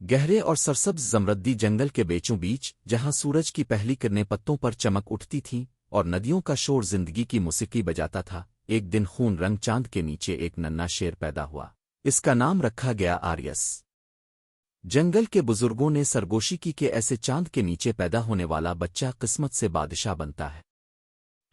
گہرے اور سرسبز زمردی جنگل کے بیچوں بیچ جہاں سورج کی پہلی کرنیں پتوں پر چمک اٹھتی تھیں اور ندیوں کا شور زندگی کی موسیقی بجاتا تھا، ایک دن خون رنگ چاند کے نیچے ایک ننھا شیر پیدا ہوا۔ اس کا نام رکھا گیا آریس۔ جنگل کے بزرگوں نے سرگوشی کی کہ ایسے چاند کے نیچے پیدا ہونے والا بچہ قسمت سے بادشاہ بنتا ہے۔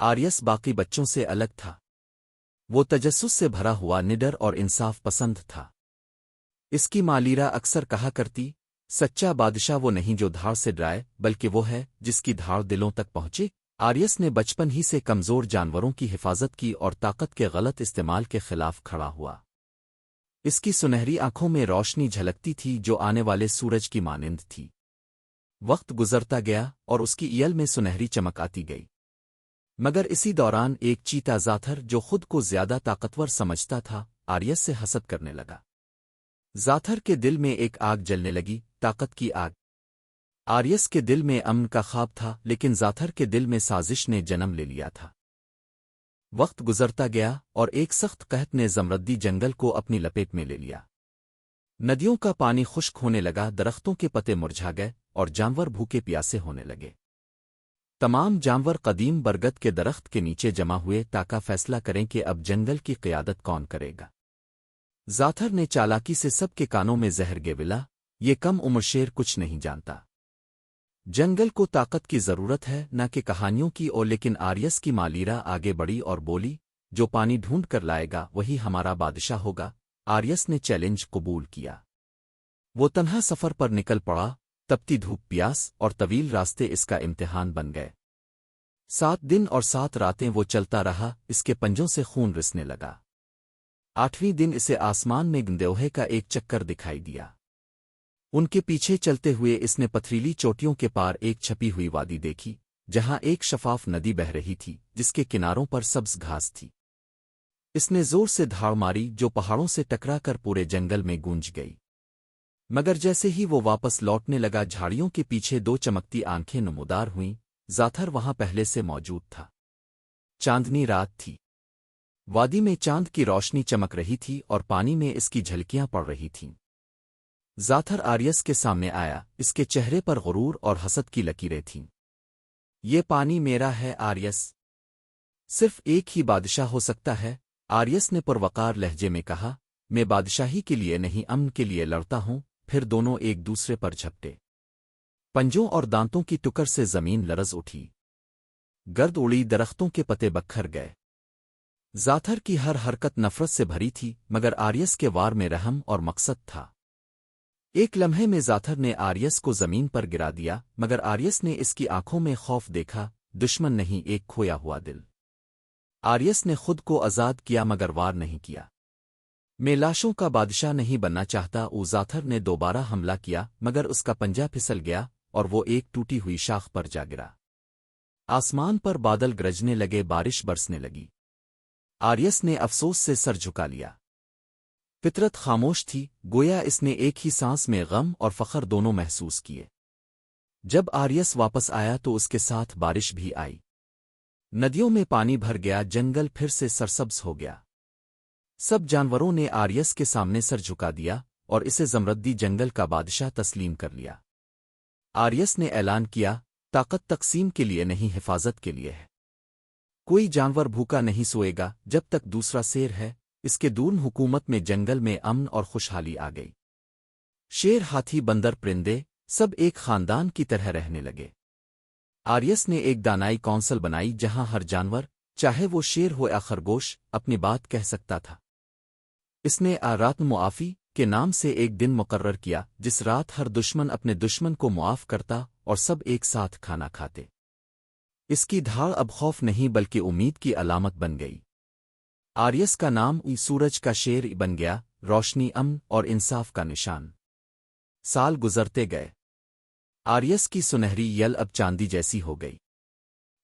آریس باقی بچوں سے الگ تھا۔ وہ تجسس سے بھرا ہوا، نڈر اور انصاف پسند تھا۔ اس کی ماں لیرا اکثر کہا کرتی، سچا بادشاہ وہ نہیں جو دھاڑ سے ڈرائے، بلکہ وہ ہے جس کی دھاڑ دلوں تک پہنچے۔ آریس نے بچپن ہی سے کمزور جانوروں کی حفاظت کی اور طاقت کے غلط استعمال کے خلاف کھڑا ہوا۔ اس کی سنہری آنکھوں میں روشنی جھلکتی تھی جو آنے والے سورج کی مانند تھی۔ وقت گزرتا گیا اور اس کی ایل میں سنہری چمک آتی گئی، مگر اسی دوران ایک چیتا زاتھر جو خود کو زیادہ طاقتور سمجھتا تھا، آریس سے حسد کرنے لگا۔ زاتھر کے دل میں ایک آگ جلنے لگی، طاقت کی آگ۔ آریس کے دل میں امن کا خواب تھا، لیکن زاتھر کے دل میں سازش نے جنم لے لیا تھا۔ وقت گزرتا گیا اور ایک سخت قحط نے زمردی جنگل کو اپنی لپیٹ میں لے لیا۔ ندیوں کا پانی خشک ہونے لگا، درختوں کے پتے مرجھا گئے اور جانور بھوکے پیاسے ہونے لگے۔ تمام جانور قدیم برگد کے درخت کے نیچے جمع ہوئے تاکہ فیصلہ کریں کہ اب جنگل کی قیادت کون کرے گا۔ زاتھر نے چالاکی سے سب کے کانوں میں زہر گیولا، یہ کم عمر شیر کچھ نہیں جانتا۔ جنگل کو طاقت کی ضرورت ہے، نہ کہ کہانیوں کی، اور لیکن آریس کی ماں لیرا آگے بڑھی اور بولی، جو پانی ڈھونڈ کر لائے گا وہی ہمارا بادشاہ ہوگا۔ آریس نے چیلنج قبول کیا۔ وہ تنہا سفر پر نکل پڑا، تپتی دھوپ، پیاس اور طویل راستے اس کا امتحان بن گئے۔ 7 دن اور 7 راتیں وہ چلتا رہا، اس کے پنجوں سے خون رسنے لگا۔ 8ویں دن اسے آسمان میں گندوہے کا ایک چکر دکھائی دیا۔ ان کے پیچھے چلتے ہوئے اس نے پتھریلی چوٹیوں کے پار ایک چھپی ہوئی وادی دیکھی، جہاں ایک شفاف ندی بہہ رہی تھی جس کے کناروں پر سبز گھاس تھی۔ اس نے زور سے دھاڑ ماری جو پہاڑوں سے ٹکرا کر پورے جنگل میں گونج گئی، مگر جیسے ہی وہ واپس لوٹنے لگا، جھاڑیوں کے پیچھے 2 چمکتی آنکھیں نمودار ہوئیں۔ زاتھر وہاں پہلے سے موجود تھا۔ چاندنی رات تھی۔ وادی میں چاند کی روشنی چمک رہی تھی اور پانی میں اس کی جھلکیاں پڑ رہی تھیں۔ زاتھر آریس کے سامنے آیا، اس کے چہرے پر غرور اور حسد کی لکیریں تھیں۔ یہ پانی میرا ہے آریس، صرف ایک ہی بادشاہ ہو سکتا ہے۔ آریس نے پروقار لہجے میں کہا، میں بادشاہی کے لیے نہیں، امن کے لیے لڑتا ہوں۔ پھر دونوں ایک دوسرے پر جھپٹے۔ پنجوں اور دانتوں کی ٹکر سے زمین لرز اٹھی، گرد اڑی، درختوں کے پتے بکھر گئے۔ زاتھر کی ہر حرکت نفرت سے بھری تھی، مگر آریس کے وار میں رحم اور مقصد تھا۔ ایک لمحے میں زاتھر نے آریس کو زمین پر گرا دیا، مگر آریس نے اس کی آنکھوں میں خوف دیکھا، دشمن نہیں، ایک کھویا ہوا دل۔ آریس نے خود کو آزاد کیا مگر وار نہیں کیا۔ میں لاشوں کا بادشاہ نہیں بننا چاہتا۔ زاتھر نے دوبارہ حملہ کیا، مگر اس کا پنجہ پھسل گیا اور وہ ایک ٹوٹی ہوئی شاخ پر جا گرا۔ آسمان پر بادل گرجنے لگے، بارش برسنے لگی۔ آریس نے افسوس سے سر جھکا لیا۔ فطرت خاموش تھی، گویا اس نے ایک ہی سانس میں غم اور فخر دونوں محسوس کیے۔ جب آریس واپس آیا تو اس کے ساتھ بارش بھی آئی۔ ندیوں میں پانی بھر گیا، جنگل پھر سے سرسبز ہو گیا۔ سب جانوروں نے آریس کے سامنے سر جھکا دیا اور اسے زمردی جنگل کا بادشاہ تسلیم کر لیا۔ آریس نے اعلان کیا، طاقت تقسیم کے لیے نہیں، حفاظت کے لیے ہے۔ کوئی جانور بھوکا نہیں سوئے گا جب تک دوسرا شیر ہے۔ اس کے دور حکومت میں جنگل میں امن اور خوشحالی آ گئی۔ شیر، ہاتھی، بندر، پرندے سب ایک خاندان کی طرح رہنے لگے۔ آریس نے ایک دانائی کونسل بنائی جہاں ہر جانور، چاہے وہ شیر ہو یا خرگوش، اپنی بات کہہ سکتا تھا۔ اس نے رات معافی کے نام سے ایک دن مقرر کیا جس رات ہر دشمن اپنے دشمن کو معاف کرتا اور سب ایک ساتھ کھانا کھاتے۔ اس کی دھاڑ اب خوف نہیں بلکہ امید کی علامت بن گئی۔ آریس کا نام سورج کا شیر بن گیا، روشنی، امن اور انصاف کا نشان۔ سال گزرتے گئے۔ آریس کی سنہری یل اب چاندی جیسی ہو گئی۔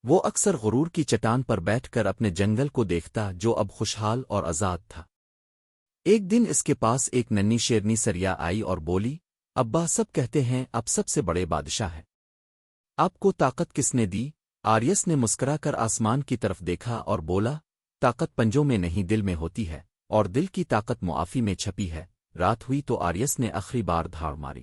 وہ اکثر غرور کی چٹان پر بیٹھ کر اپنے جنگل کو دیکھتا جو اب خوشحال اور آزاد تھا۔ ایک دن اس کے پاس ایک ننھی شیرنی سریا آئی اور بولی، ابا، سب کہتے ہیں آپ سب سے بڑے بادشاہ ہیں، آپ کو طاقت کس نے دی؟ آریس نے مسکرا کر آسمان کی طرف دیکھا اور بولا، طاقت پنجوں میں نہیں، دل میں ہوتی ہے، اور دل کی طاقت معافی میں چھپی ہے۔ رات ہوئی تو آریس نے آخری بار دھاڑ ماری۔